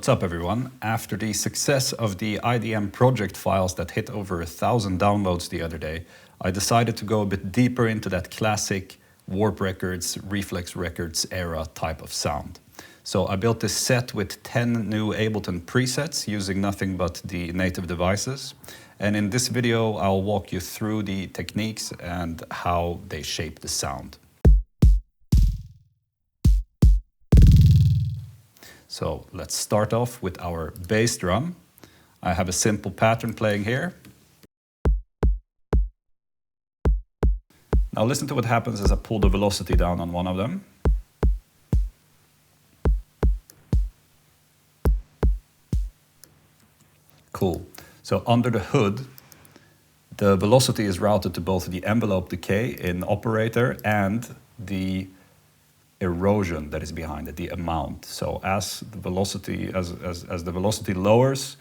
What's up everyone? After the success of the IDM project files that hit over 1,000 downloads the other day, I decided to go a bit deeper into that classic Warp Records, Reflex Records era type of sound. So I built this set with 10 new Ableton presets using nothing but the native devices. And in this video, I'll walk you through the techniques and how they shape the sound. So let's start off with our bass drum. I have a simple pattern playing here. Now listen to what happens as I pull the velocity down on one of them. Cool. So under the hood, the velocity is routed to both the envelope decay in operator and the erosion that is behind it, the amount. So as the velocity lowers,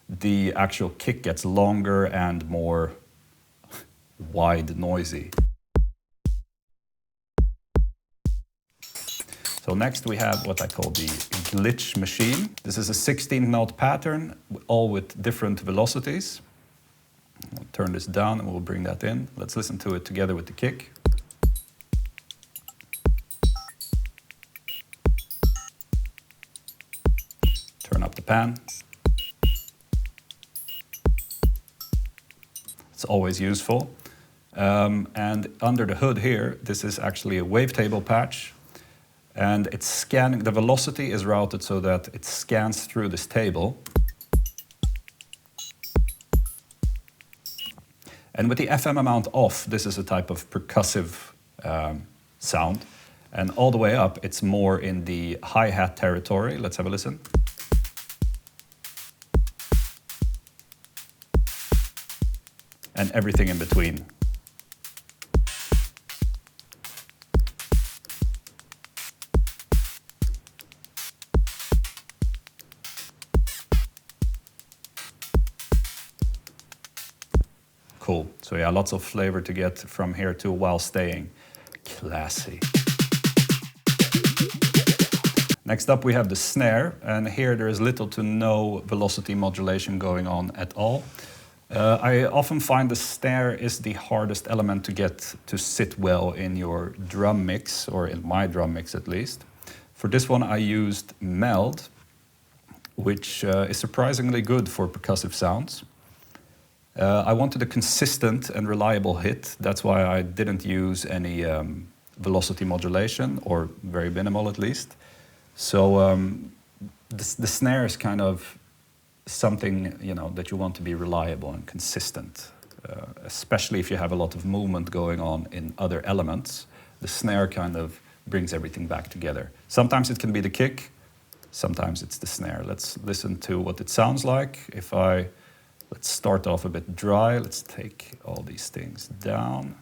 the actual kick gets longer and more wide noisy. So next we have what I call the glitch machine. This is a 16-note pattern, all with different velocities. I'll turn this down and we'll bring that in. Let's listen to it together with the kick. Turn up the pan. It's always useful. And under the hood here, this is actually a wavetable patch. And it's scanning, the velocity is routed so that it scans through this table. And with the FM amount off, this is a type of percussive sound. And all the way up, it's more in the hi-hat territory. Let's have a listen. And everything in between. Cool. So yeah, lots of flavor to get from here to while staying classy. Next up we have the snare, and here there is little to no velocity modulation going on at all. I often find the snare is the hardest element to get to sit well in your drum mix, or in my drum mix at least. For this one I used Meld, which is surprisingly good for percussive sounds. I wanted a consistent and reliable hit. That's why I didn't use any velocity modulation, or very minimal at least. So the snare is kind of something, you know, that you want to be reliable and consistent, especially if you have a lot of movement going on in other elements. The snare kind of brings everything back together. Sometimes it can be the kick, sometimes it's the snare. Let's listen to what it sounds like. Let's start off a bit dry. Let's take all these things down.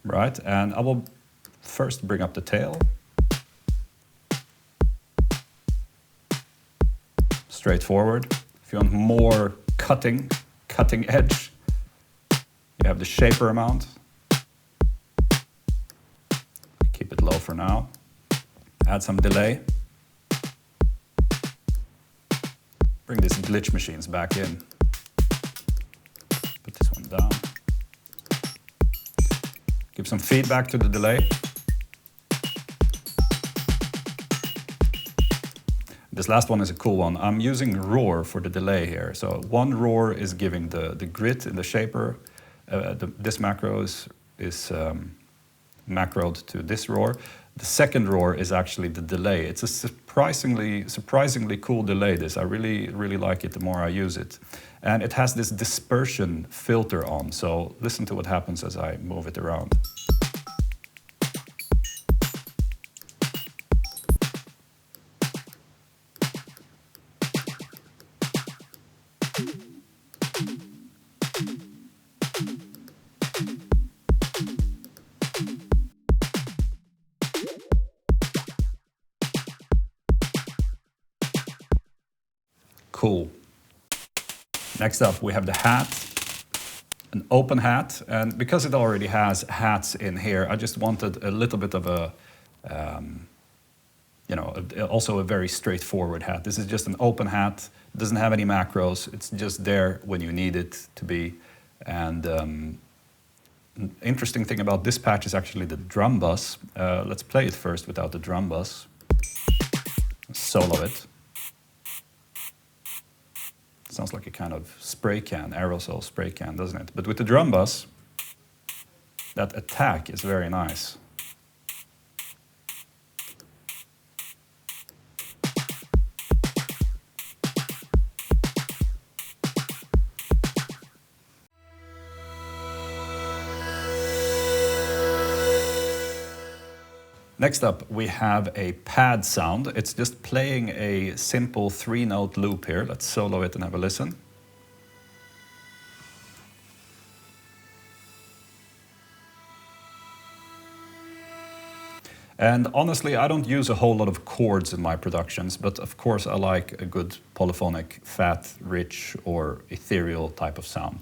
Right, and I will first bring up the tail. Straightforward. If you want more cutting edge, you have the shaper amount. Keep it low for now. Add some delay. Bring these glitch machines back in. Put this one down. Give some feedback to the delay. This last one is a cool one. I'm using roar for the delay here. So one roar is giving the grit in the shaper. This macro is macroed to this roar. The second roar is actually the delay. It's a surprisingly cool delay, this. I really like it the more I use it. And it has this dispersion filter on, so listen to what happens as I move it around. Cool. Next up, we have the hat. an open hat, and because it already has hats in here, I just wanted a little bit of a, also a very straightforward hat. This is just an open hat, it doesn't have any macros, it's just there when you need it to be. And an interesting thing about this patch is actually the drum bus. Let's play it first without the drum bus. Solo it. Sounds like a kind of spray can, aerosol spray can, doesn't it? But with the drum bus, that attack is very nice. Next up, we have a pad sound. It's just playing a simple 3-note loop here. Let's solo it and have a listen. And honestly, I don't use a whole lot of chords in my productions, but of course I like a good polyphonic, fat, rich, or ethereal type of sound.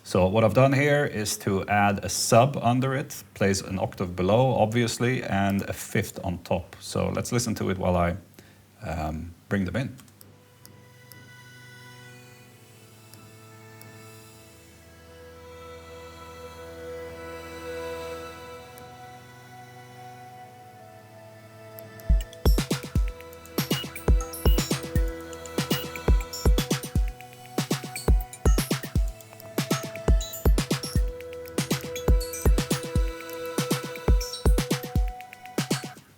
So what I've done here is to add a sub under it, plays an octave below, obviously, and a fifth on top. So let's listen to it while I bring them in.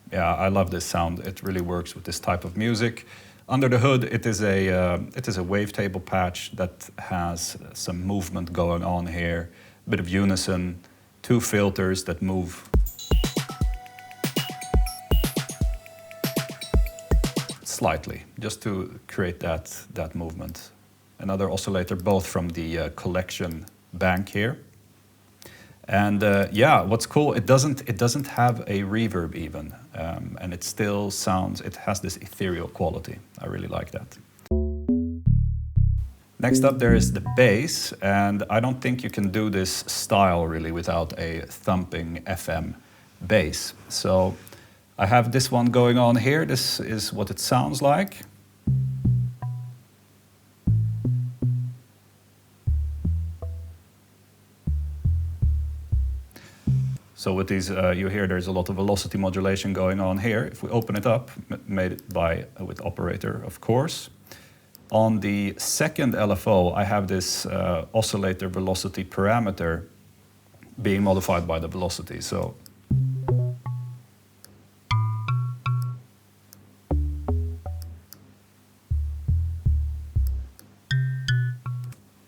Yeah, I love this sound. It really works with this type of music. Under the hood, it is a wavetable patch that has some movement going on here, a bit of unison, 2 filters that move slightly, just to create that movement. Another oscillator, both from the collection bank here. And yeah, what's cool, it doesn't have a reverb even, and it still sounds, it has this ethereal quality. I really like that. Next up there is the bass, and I don't think you can do this style really without a thumping FM bass. So I have this one going on here. This is what it sounds like. So with these, you hear there's a lot of velocity modulation going on here. If we open it up, made it with operator, of course. On the second LFO, I have this oscillator velocity parameter being modified by the velocity. So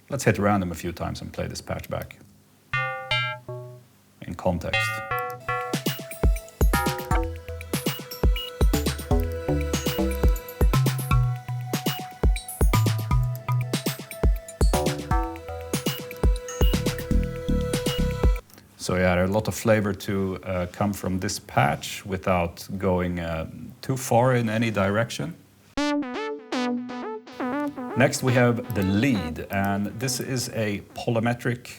let's hit random a few times and play this patch back in context. So yeah, there's a lot of flavor to come from this patch without going too far in any direction. Next we have the lead, and this is a polymetric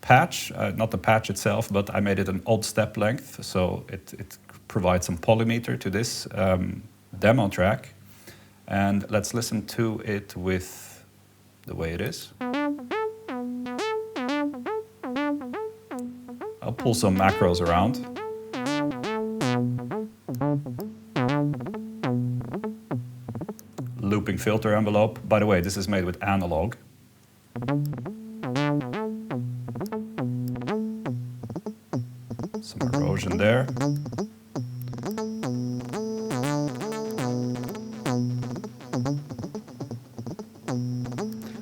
patch, not the patch itself, but I made it an odd step length, so it provides some polymeter to this demo track. And let's listen to it with the way it is. I'll pull some macros around. Looping filter envelope. By the way, this is made with analog. Some erosion there.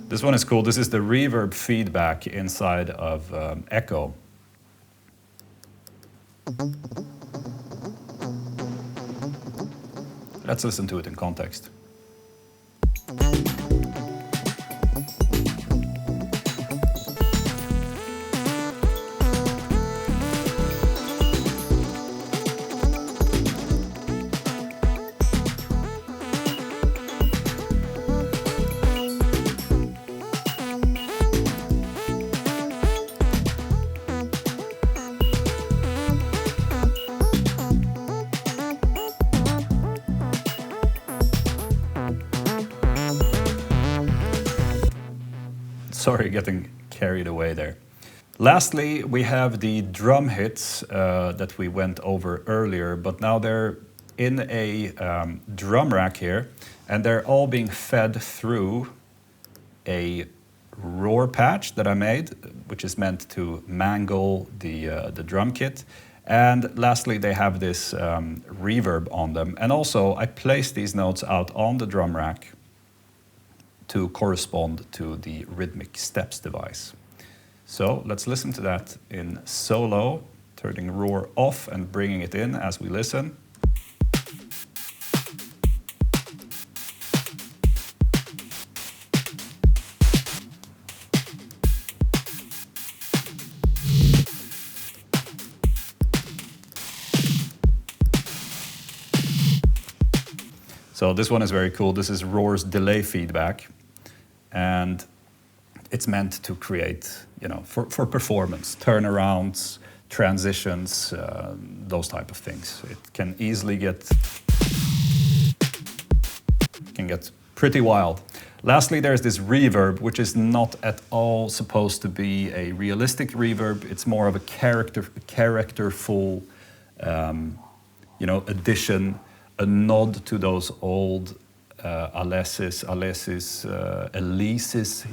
This one is cool. This is the reverb feedback inside of Echo. Let's listen to it in context. Sorry, getting carried away there. Lastly, we have the drum hits that we went over earlier, but now they're in a drum rack here, and they're all being fed through a roar patch that I made, which is meant to mangle the drum kit. And lastly, they have this reverb on them. And also, I placed these notes out on the drum rack to correspond to the rhythmic steps device. So let's listen to that in solo, turning roar off and bringing it in as we listen. So this one is very cool. This is Roar's delay feedback, and it's meant to create, for performance, turnarounds, transitions, those type of things. It can easily get pretty wild. Lastly, there's this reverb, which is not at all supposed to be a realistic reverb. It's more of a characterful, addition, a nod to those old Alesis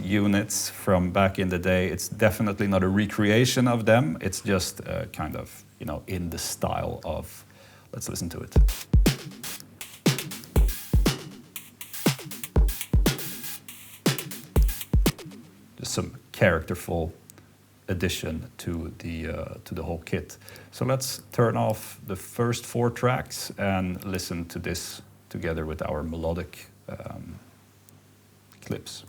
units from back in the day. It's definitely not a recreation of them. It's just kind of, in the style of. Let's listen to it. Just some characterful addition to the whole kit. So let's turn off the first 4 tracks and listen to this together with our melodic clips.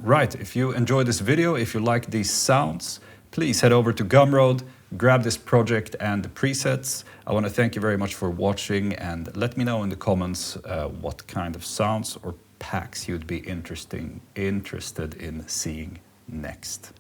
Right, if you enjoyed this video, if you like these sounds, please head over to Gumroad, grab this project and the presets. I want to thank you very much for watching, and let me know in the comments what kind of sounds or packs you'd be interested in seeing next.